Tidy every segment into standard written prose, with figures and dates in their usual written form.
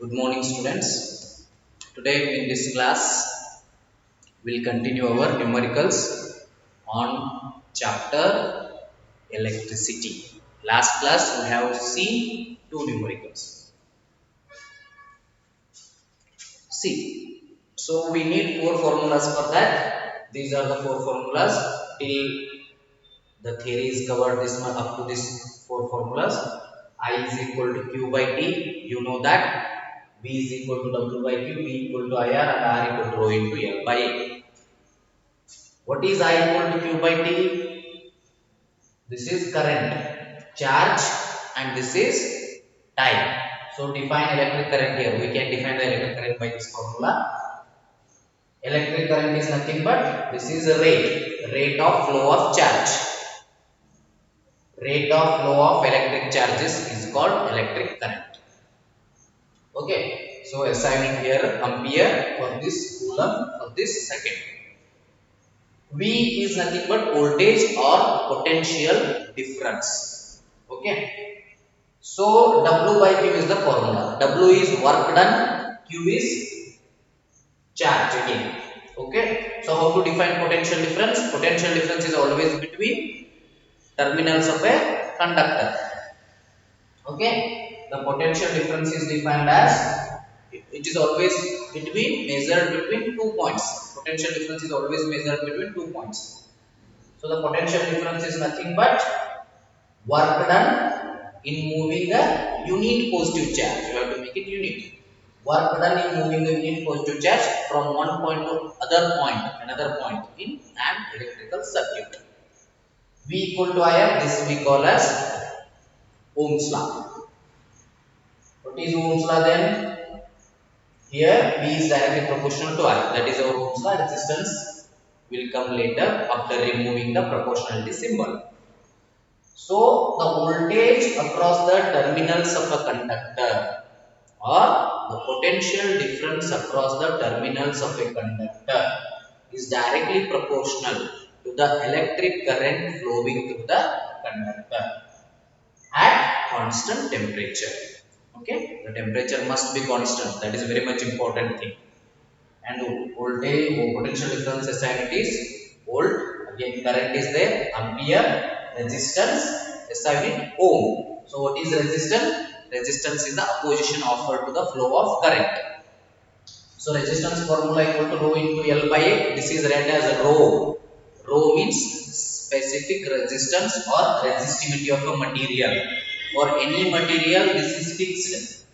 Good morning, students. Today in this class, we'll continue our numericals on chapter electricity. Last class, we have seen two numericals. See, so we need four formulas for that. These are the four formulas till the theory is covered this much up to this four formulas. I is equal to Q by T, you know that. B is equal to W by Q, V equal to IR, and R equal to rho into L by A. What is I equal to Q by T? This is current, charge, and this is time. So define electric current here. We can define the electric current by this formula. Electric current is nothing but this is a rate of flow of charge. Rate of flow of electric charges is called electric current. Okay, so assigning here ampere for this, coulomb for this second. V is nothing but voltage or potential difference. Okay, so W by Q is the formula. W is work done, Q is charge again. Okay, so how to define potential difference? Potential difference is always between terminals of a conductor. Okay, the potential difference is defined as it is always measured between 2 points. Potential difference is always measured between 2 points. So the potential difference is nothing but work done in moving a unit positive charge. You have to make it unit. Work done in moving a unit positive charge from one point to another point in an electrical circuit. V equal to IR, this we call as Ohm's law. What is Ohm's law then? Here V is directly proportional to I. That is our Ohm's law. Resistance will come later after removing the proportionality symbol. So the voltage across the terminals of a conductor or the potential difference across the terminals of a conductor is directly proportional to the electric current flowing through the conductor at constant temperature. Okay, the temperature must be constant. That is very much important thing. And voltage or potential difference assigned it is volt. Again, current is there, ampere. Resistance assigned it ohm. So what is resistance? Resistance is the opposition offered to the flow of current. So resistance formula equal to rho into L by A. This is read as rho. Rho means specific resistance or resistivity of a material. For any material, this is fixed.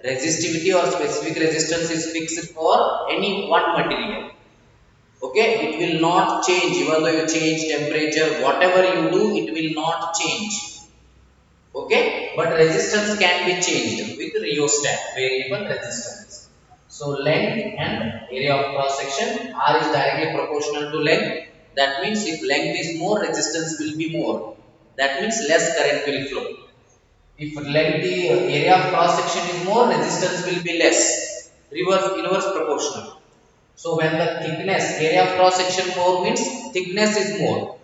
Resistivity or specific resistance is fixed for any one material. Okay, it will not change even though you change temperature, whatever you do, it will not change. Okay, but resistance can be changed with rheostat, variable resistance. So length and area of cross section, R is directly proportional to length. That means if length is more, resistance will be more. That means less current will flow. If length, the area of cross section is more, resistance will be less. Inverse proportional. So when the thickness, area of cross section more means thickness is more.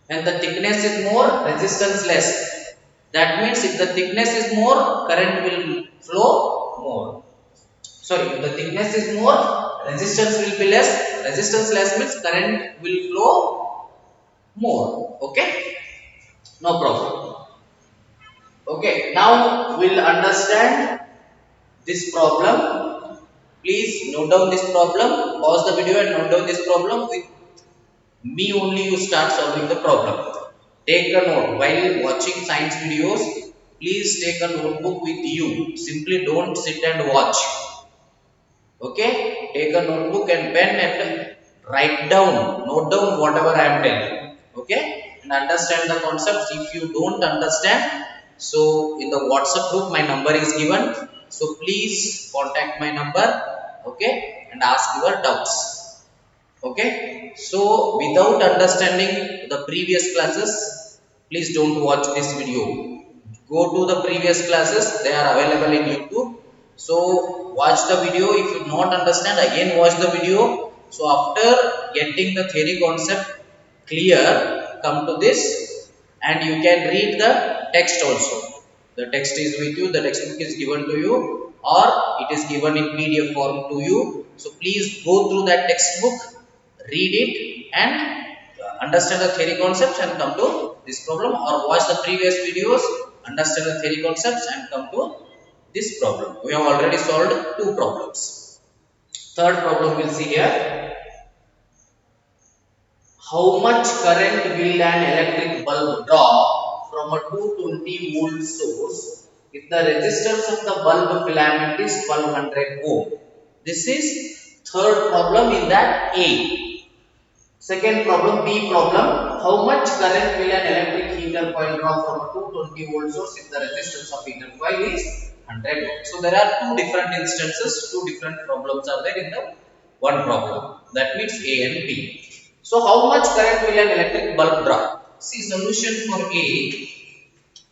When the thickness is more, resistance less. That means if the thickness is more, current will flow more. Sorry, if the thickness is more, resistance will be less. Resistance less means current will flow more. Okay? No problem. Okay, now we'll understand this problem. Please note down this problem, pause the video and note down this problem. With me only you start solving the problem. Take a note while watching science videos. Please take a notebook with you. Simply don't sit and watch. Okay, take a notebook and pen and write down, note down whatever I am telling. Okay, and understand the concepts. If you don't understand, so in the WhatsApp group my number is given. So please contact my number. Okay, and ask your doubts. Okay, so without understanding the previous classes, please don't watch this video. Go to the previous classes, they are available in YouTube. So watch the video. If you not understand, again watch the video. So after getting the theory concept clear, come to this and you can read the text also. The text is with you, the textbook is given to you. or it is given in PDF form to you. So please go through that textbook, read it and understand the theory concepts and come to this problem, or watch the previous videos, understand the theory concepts and come to this problem. We have already solved two problems. Third problem we'll see here. How much current will an electric bulb draw from a 220 volt source if the resistance of the bulb filament is 1200 ohm? This is third problem in that A. Second problem, B problem. How much current will an electric heater coil draw from a 220 volt source if the resistance of heater coil is 100 ohm? So there are two different instances, two different problems are there in the one problem. That means A and B. So how much current will an electric bulb draw? See, solution for A.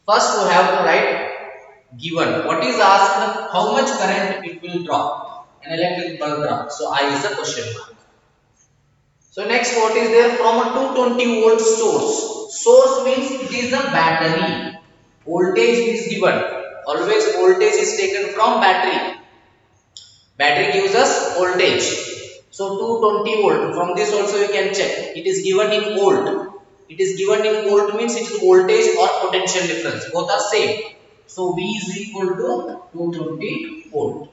First we have to write given. What is asked? How much current it will draw? An electric bulb draw. So I is a question mark. So next, what is there? From a 220 volt source. Source means it is the battery. Voltage is given. Always voltage is taken from battery. Battery gives us voltage. So 220 volt. From this also you can check. It is given in volt. It is given in volt means it is voltage or potential difference. Both are same. So V is equal to 220 volt.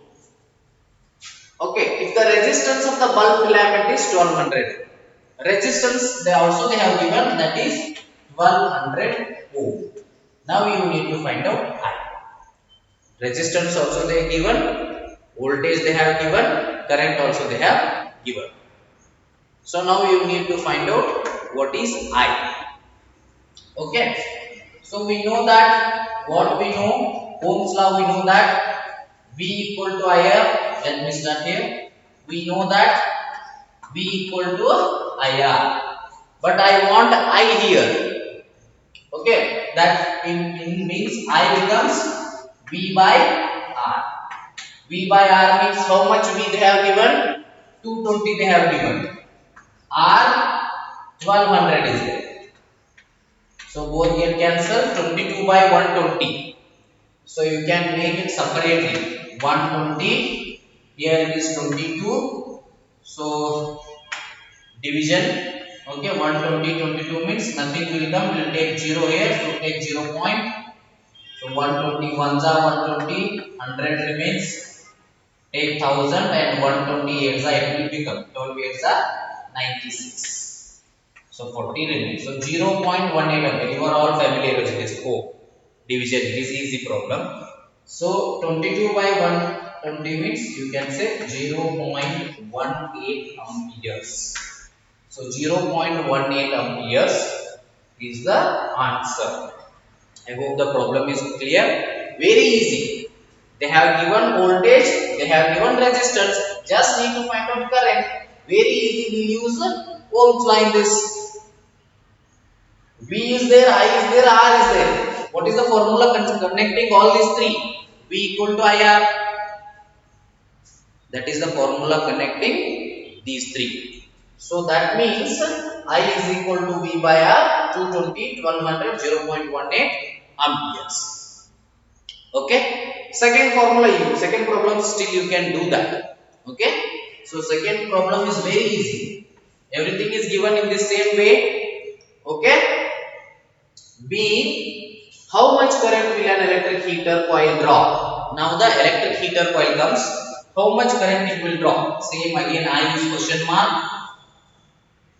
Okay. If the resistance of the bulb filament is 1200. Resistance they have given, that is 1200 ohm. Now you need to find out I. Resistance also they have given, voltage they have given, current also they have given. So now you need to find out what is I. Okay. So we know that, what we know, Ohm's law we know that V equal to IR. Let me start here. We know that V equal to IR, but I want I here. Okay, that means I becomes V by R. V by R means how much V they have given? 220 they have given. R 1200 is there. So both get cancelled. 22 by 120. So you can make it separately. 120. Here it is 22. So division, okay, 120 22 means nothing will come, will take 0 here, so take 0 point. So 120 ones are 120, 100 remains, take 1000 and 120 8s it will become 12 8s are 96. So 40 remains. So 0.18, okay, you are all familiar with this division, it is easy problem. So 22 by 120 means you can say 0.18 amperes. So 0.18 amperes is the answer. I hope the problem is clear. Very easy. They have given voltage, they have given resistance. Just need to find out current. Very easy. We use Ohm's law in this. V is there, I is there, R is there. What is the formula connecting all these three? V equal to IR. That is the formula connecting these three. So that means I is equal to V by R, 220, 1200, 0.18 amperes. Okay. Second formula, second problem still you can do that. Okay. So second problem is very easy. Everything is given in the same way. Okay. B, how much current will an electric heater coil draw? Now the electric heater coil comes. How much current it will draw? Same again, I use question mark.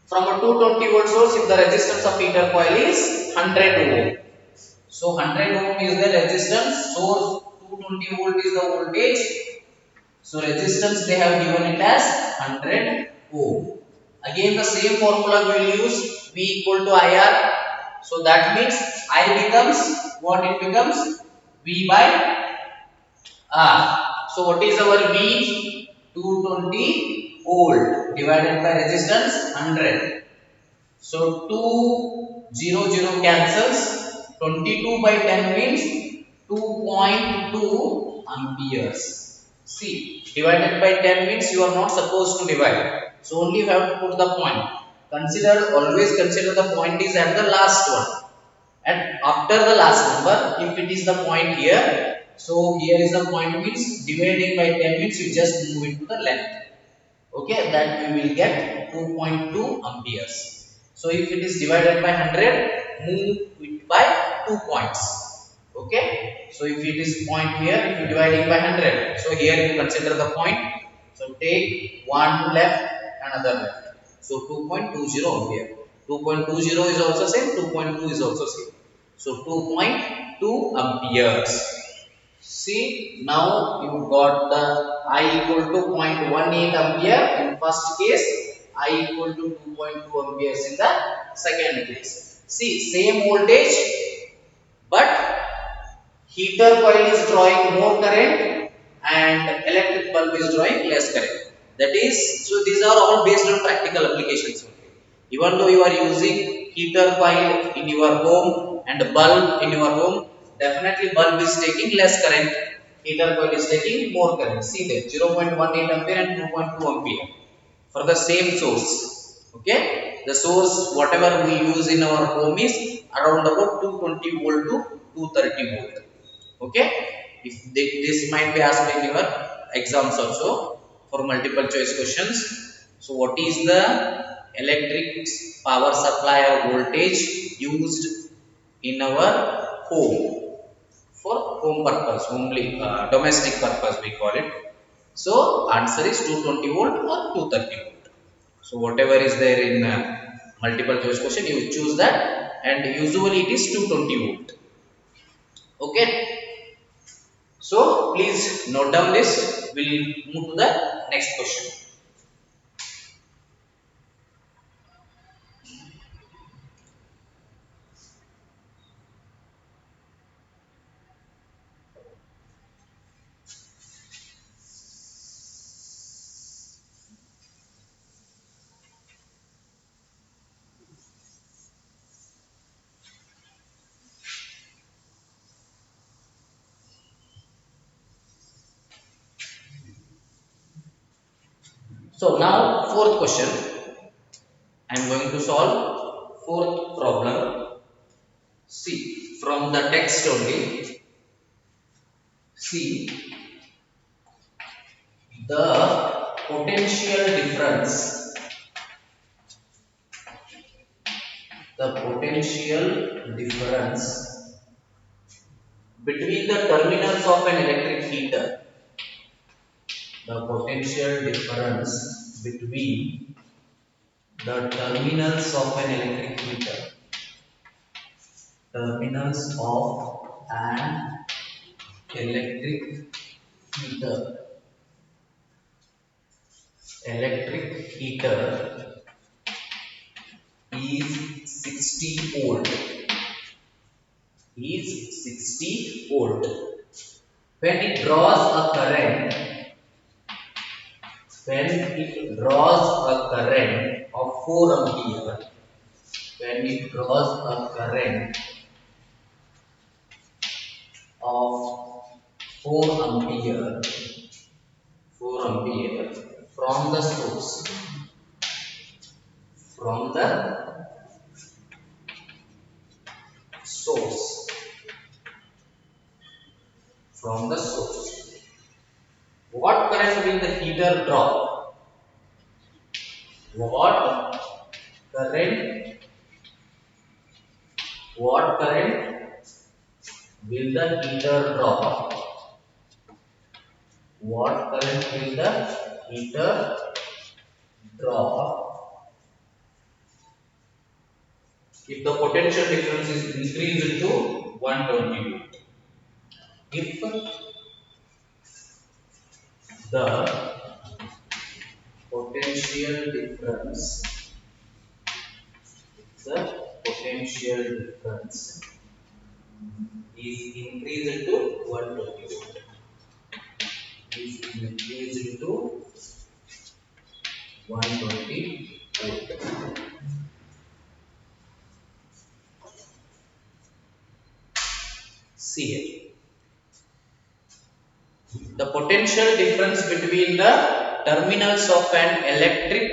From a 220 volt source, if the resistance of heater coil is 100 ohm. So 100 ohm is the resistance, source 220 volt is the voltage. So resistance they have given it as 100 ohm. Again the same formula we will use, V equal to IR. So that means I becomes, what it becomes? V by R. So what is our V? 220 volt divided by resistance 100. So 200 cancels. 22 by 10 means 2.2 amperes. See, divided by 10 means you are not supposed to divide. So only you have to put the point. Always consider the point is at the last one. And after the last number, if it is the point here, So here is the point means dividing by 10 means you just move it to the left. Okay, that we will get 2.2 amperes. So if it is divided by 100, move it by 2 points. Okay, so if it is point here, if you divide it by 100, so here you consider the point. So take one to left, another left. So 2.20 ampere. 2.20 is also same, 2.2 is also same. So 2.2 amperes. See, now you got the I equal to 0.18 ampere in first case, I equal to 2.2 amperes in the second case. See, same voltage, but heater coil is drawing more current and electric bulb is drawing less current. That is, so these are all based on practical applications only. Even though you are using heater coil in your home and bulb in your home, definitely bulb is taking less current, heater coil is taking more current. See there, 0.18 ampere and 2.2 ampere for the same source. Okay, the source whatever we use in our home is around about 220 volt to 230 volt. Okay, if this might be asked in your exams also for multiple choice questions. So what is the electric power supply or voltage used in our home for home purpose only, domestic purpose we call it. So answer is 220 volt or 230 volt. So whatever is there in multiple choice question, you choose that, and usually it is 220 volt. Okay, so please note down this. We'll move to the next question. So now fourth question. I am going to solve fourth problem. See from the text only. See the potential difference. The potential difference between the terminals of an electric heater. The potential difference between the terminals of an electric heater. Terminals of an electric heater. Electric heater is 60 volt. Is 60 volt. When it draws a current, of 4 ampere, when it draws a current of 4 ampere, 4 ampere from the source, from the source, from the source. What current will the heater draw? What current? What current will the heater draw? What current will the heater draw if the potential difference is increased to 120 volt? If the potential difference, is increased to 120 volt, is increased to 120 volt. See here, the potential difference between the terminals of an electric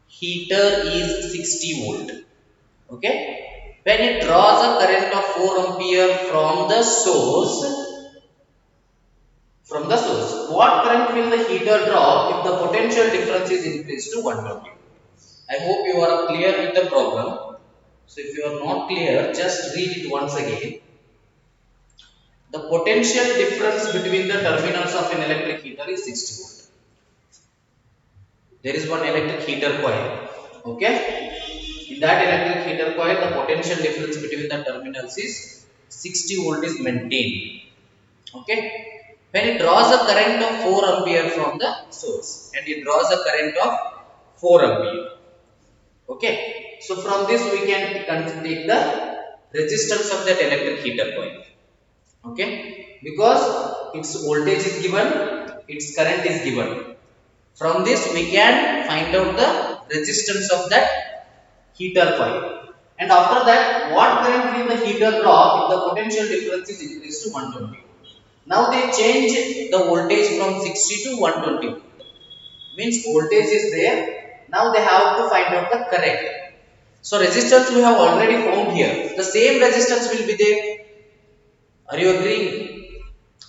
heater is 60 volt. Okay, when it draws a current of 4 ampere from the source, from the source. What current will the heater draw if the potential difference is increased to 120? I hope you are clear with the problem. So if you are not clear, just read it once again. The potential difference between the terminals of an electric heater is 60 volt. There is one electric heater coil. Okay. In that electric heater coil, the potential difference between the terminals is 60 volt is maintained. Okay. When it draws a current of 4 ampere from the source and it draws a current of 4 ampere. Okay. So from this we can take the resistance of that electric heater coil. Okay. Because its voltage is given, its current is given. From this we can find out the resistance of that heater coil. And after that, what current will the heater draw if the potential difference is increased to 120? Now they change the voltage from 60 to 120. Means voltage is there. Now they have to find out the current. So resistance we have already found here. The same resistance will be there. Are you agreeing?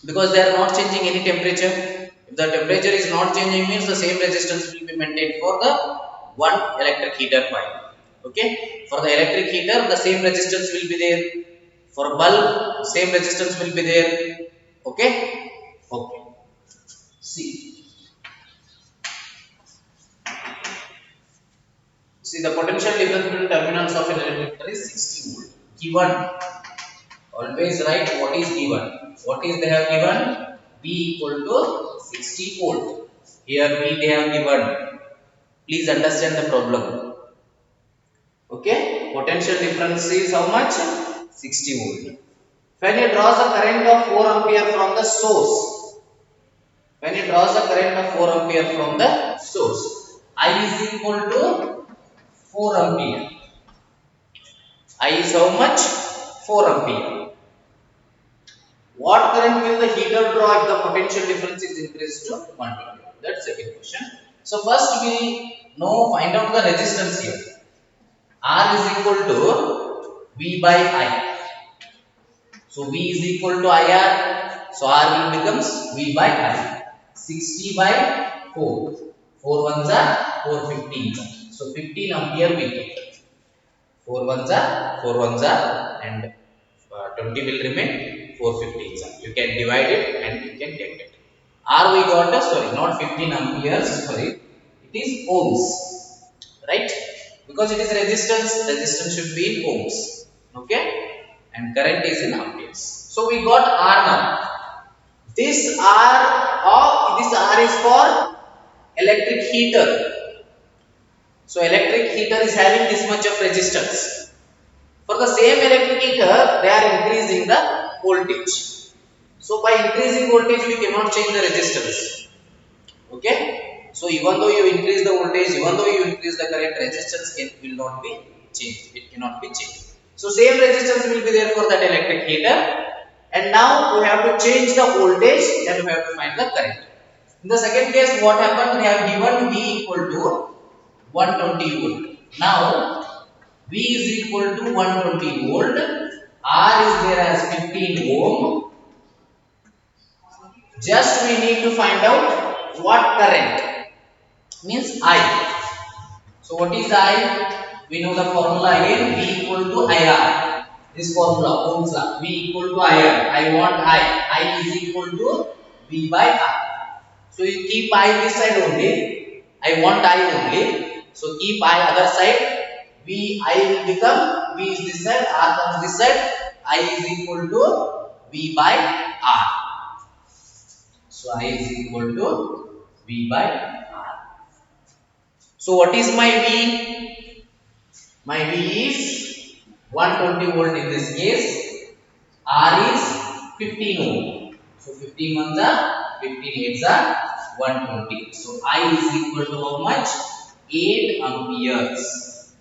Because they are not changing any temperature. If the temperature is not changing, means the same resistance will be maintained for the one electric heater coil. Okay. For the electric heater, the same resistance will be there. For bulb, same resistance will be there. Okay. Okay. See. See, the potential difference between terminals of an electric heater is 60 volt. Given. Always write what is given. What is they have given? V equal to 60 volt. Here V they have given. Please understand the problem. Okay. Potential difference is how much? 60 volt. When it draws a current of 4 ampere from the source. When it draws a current of 4 ampere from the source. I is equal to 4 ampere. I is how much? 4 ampere. What current will the heater draw if the potential difference is increased to 120? That's the second question. So first we find out the resistance here. R is equal to V by I. So V is equal to IR. So R will becomes V by I. 60 by 4. 4 ones are 4 15s are. So 15 ampere we get. 4 ones are and 20 will remain 4 15s are. You can divide it and you can get it. R we got not 15 amperes, it is ohms, right? Because it is resistance should be in ohms, okay? And current is in amperes. So we got R now. This R is for electric heater. So electric heater is having this much of resistance. For the same electric heater, they are increasing the voltage. So by increasing voltage, we cannot change the resistance. Okay. So even though you increase the voltage, even though you increase the current, resistance will not be changed. It cannot be changed. So same resistance will be there for that electric heater. And now we have to change the voltage, then we have to find the current. In the second case, what happened? We have given V equal to 120 volt. Now V is equal to 120 volt. R is there as 15 ohm. Just we need to find out what current. Means I. So what is I? We know the formula again. V equal to IR. This formula, Ohm's law. V equal to IR. I want I. I is equal to V by R. So you keep I this side only. I want I only. So keep I other side. I will become V is this side. R comes this side. I is equal to V by R. So I is equal to V by R. So what is my V? My V is 120 volt in this case. R is 15 ohm. So 15 ones are 15 eights are 120. So I is equal to how much? 8 amperes.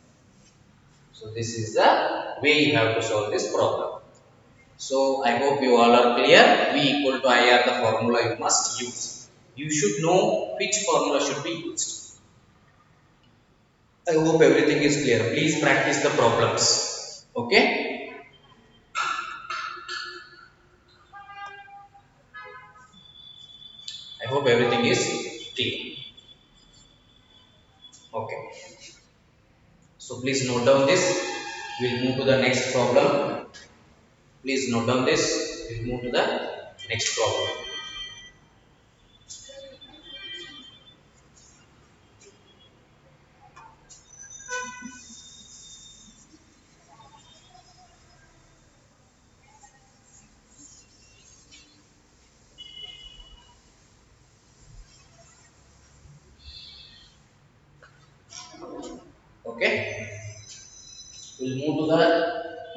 So this is the way you have to solve this problem. So I hope you all are clear. V equal to IR, the formula you must use. You should know which formula should be used. I hope everything is clear. Please practice the problems. Okay. hope everything is clear. Okay. So please note down this. We'll move to the next problem. Please note down this. We'll move to the next problem. Okay. We'll move to the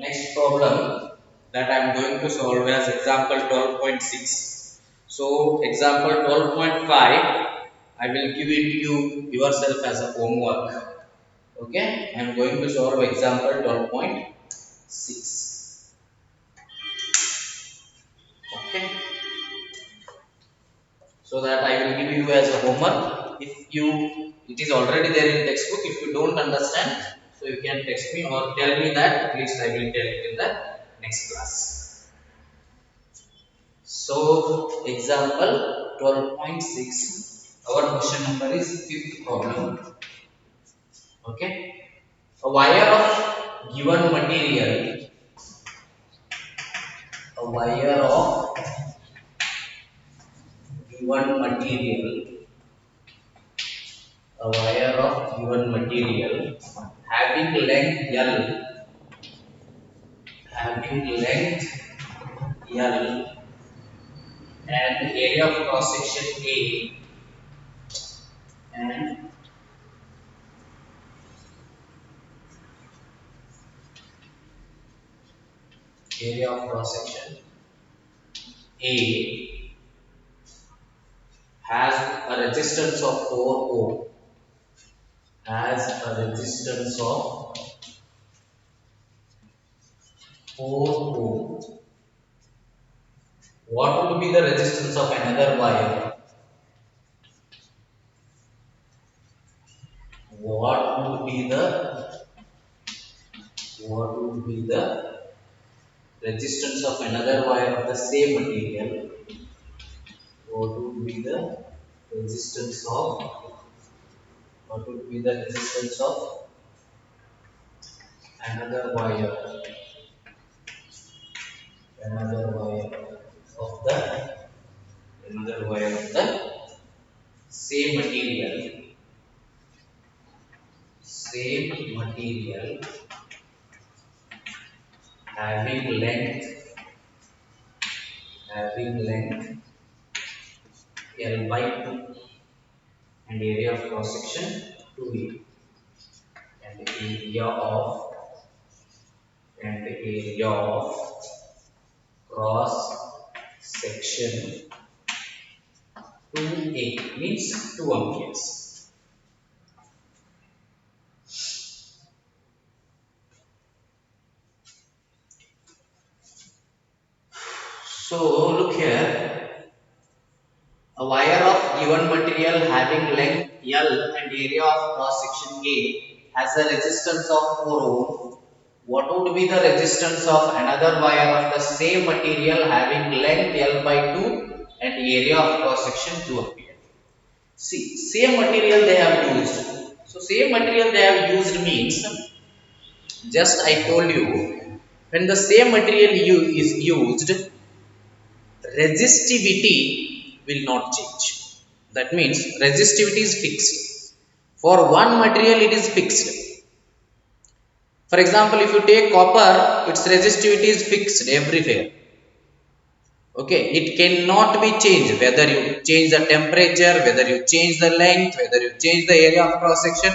next problem that I am going to solve as example 12.6. So example 12.5 I will give it to you yourself as a homework. Okay, I am going to solve example 12.6. Okay, so that I will give you as a homework. If you, it is already there in textbook. If you don't understand, so you can text me or tell me that. At least I will tell it in the next class. So example 12.6. Our question number is fifth problem. Okay, a wire of given material. A wire of given material. A wire of given material having length L, having length L and area of cross section A and area of cross section A has a resistance of 4 ohm, has a resistance of 4 ohm. What would be the resistance of another wire? What would be the resistance of another wire of the same material? What would be the resistance of another wire, another wire of the same material having length L by 2 and area of cross section 2A and area of cross section 2A means 2 amperes. So look here, a wire of given material having length L and area of cross section A has a resistance of 4 ohm. What would be the resistance of another wire of the same material having length L by 2 and area of cross section 2 ampere? See, same material they have used. So same material they have used means, just I told you, when the same material is used, resistivity will not change. That means resistivity is fixed. For one material it is fixed. For example, if you take copper, its resistivity is fixed everywhere. Okay, it cannot be changed. Whether you change the temperature, whether you change the length, whether you change the area of cross section,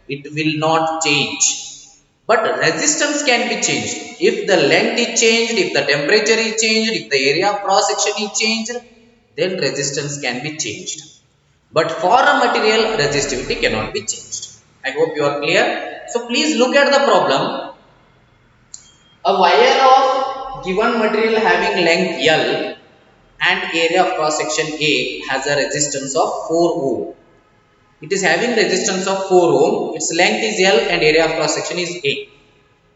it will not change. But resistance can be changed. If the length is changed, if the temperature is changed, if the area of cross section is changed, then resistance can be changed. But for a material, resistivity cannot be changed. I hope you are clear. So please look at the problem. A wire of given material having length L and area of cross section A has a resistance of 4 ohm. It is having resistance of 4 ohm. Its length is L and area of cross section is A.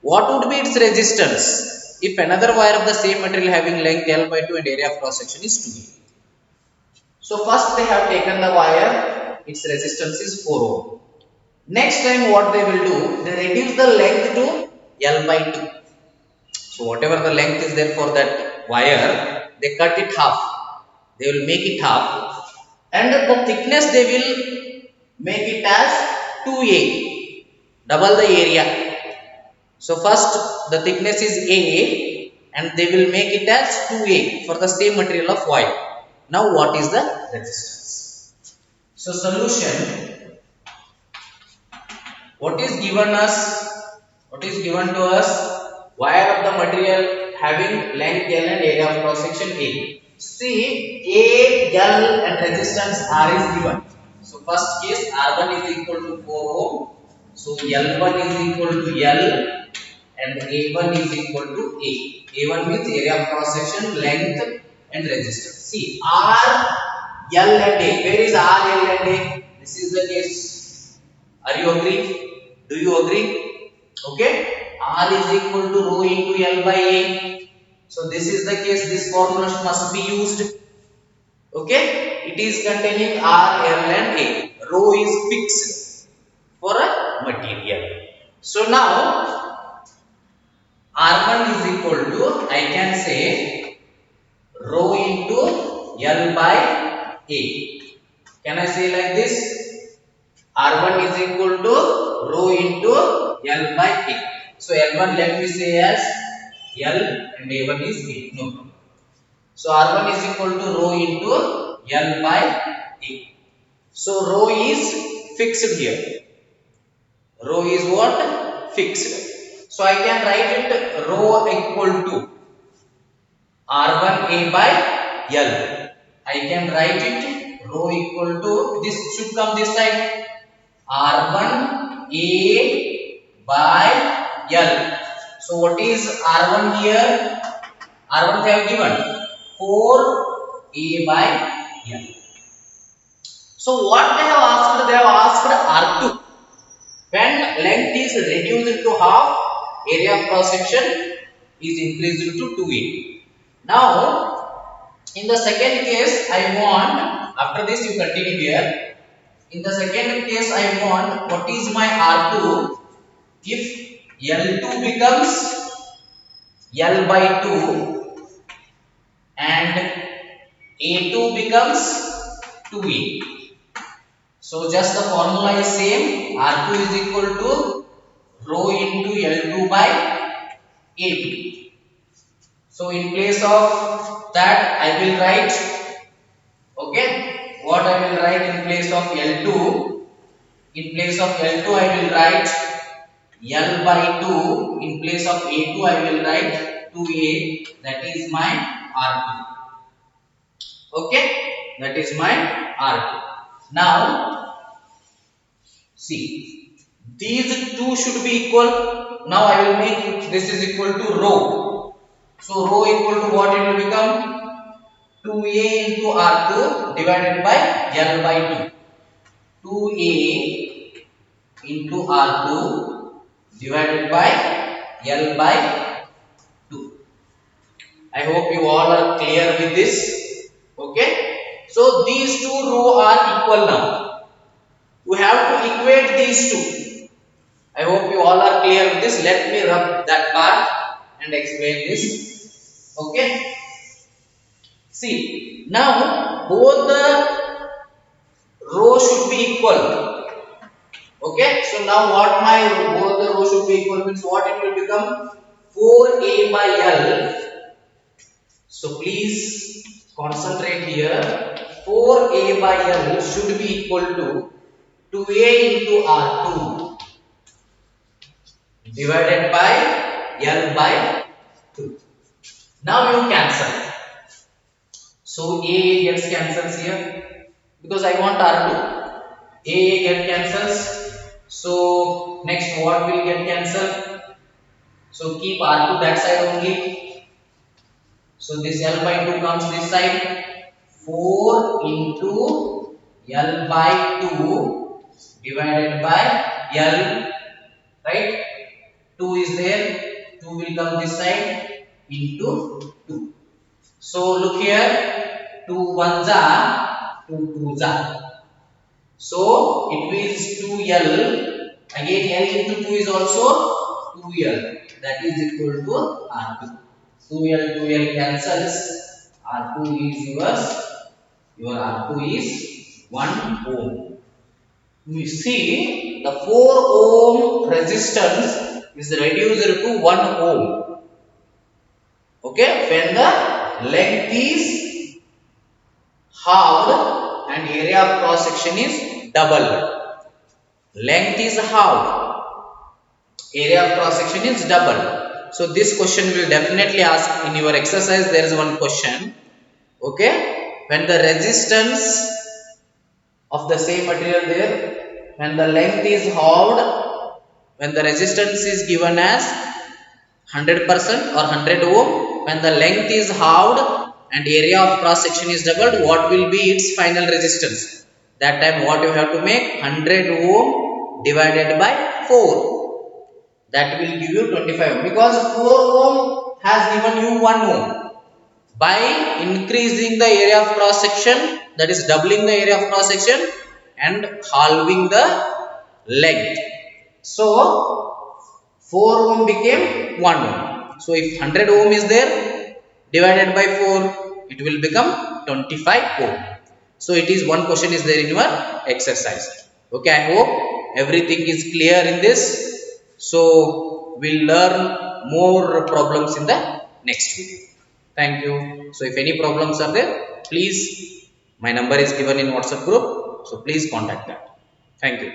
What would be its resistance if another wire of the same material having length L by 2 and area of cross section is 2A? So first they have taken the wire, its resistance is 4 ohm. Next time what they will do, they reduce the length to L by 2. So whatever the length is there for that wire, they cut it half. They will make it half, and the thickness they will make it as 2A, double the area. So first the thickness is A and they will make it as 2A for the same material of wire. Now what is the resistance? So solution, what is given to us, wire of the material having length L and area of cross section A. See, A, L and resistance R is given. So first case R1 is equal to 4 ohm. So L1 is equal to L and A1 is equal to A. A1 means area of cross section, length and resistance. See, R, L and A. Where is R, L and A? This is the case. Are you agree? Do you agree? Okay. R is equal to rho into L by A. So this is the case. This formula must be used. Okay. It is containing R, L and A. Rho is fixed for a material. So now R1 is equal to, I can say, rho into L by A. Can I say like this? R1 is equal to rho into L by A. So L1 let me say as L and A1 is A. No problem. So R1 is equal to rho into L by A. So rho is fixed here. Rho is what? Fixed. So I can write it rho equal to R1A by L. I can write it rho equal to, this should come this side, R1A by L. So what is R1 here? R1 they have given 4A by L. So what they have asked? They have asked R2. When length is reduced to half, area of cross section is increased to 2A. Now, in the second case, I want, after this you continue here. In the second case, I want what is my R2 if L2 becomes L by 2 and A2 becomes 2A. So just the formula is same. R2 is equal to rho into L2 by A2. So in place of that, I will write, okay, what I will write in place of L2? In place of L2, I will write L by 2. In place of A2, I will write 2A. That is my R2. Okay, that is my R2. Now, see, these two should be equal. Now I will make it, this is equal to rho. So rho equal to what it will become? 2A into R2 divided by L by 2. 2A into R2 divided by L by 2. I hope you all are clear with this. Okay. So these two rho are equal now. We have to equate these two. I hope you all are clear with this. Let me rub that part and explain this. Okay. See, now both the row should be equal. Okay. So now what my both the row should be equal means what it will become? 4A by L. So please concentrate here. 4A by L should be equal to 2A into R2 divided by L by 2. Now you cancel. So A gets cancels here because I want R2. A get cancels. So next what will get cancelled? So keep R2 that side only. So this L by 2 comes this side. 4 into L by 2 divided by L, right? 2 is there, 2 will come this side into 2. So look here, 2 ones are 2 2s are. So it means 2L. Again L into 2 is also 2L. That is equal to R2. 2L 2L cancels. R2 is yours. Your R2 is 1 ohm. You see the 4 ohm resistance is reduced to 1 ohm. Okay, when the length is halved and area of cross section is doubled. Length is halved, area of cross section is doubled. So this question will definitely ask in your exercise. There is one question. Okay, when the resistance of the same material there, when the length is halved, when the resistance is given as 100% or 100 ohm, when the length is halved and area of cross section is doubled, what will be its final resistance? That time what you have to make? 100 ohm divided by 4. That will give you 25 ohm, because 4 ohm has given you 1 ohm. By increasing the area of cross section, that is doubling the area of cross section and halving the length, so 4 ohm became 1 ohm. So if 100 ohm is there, divided by 4, it will become 25 ohm. So it is one question is there in your exercise. Okay, I hope everything is clear in this. So we'll learn more problems in the next video. Thank you. So if any problems are there, please, my number is given in WhatsApp group. So please contact that. Thank you.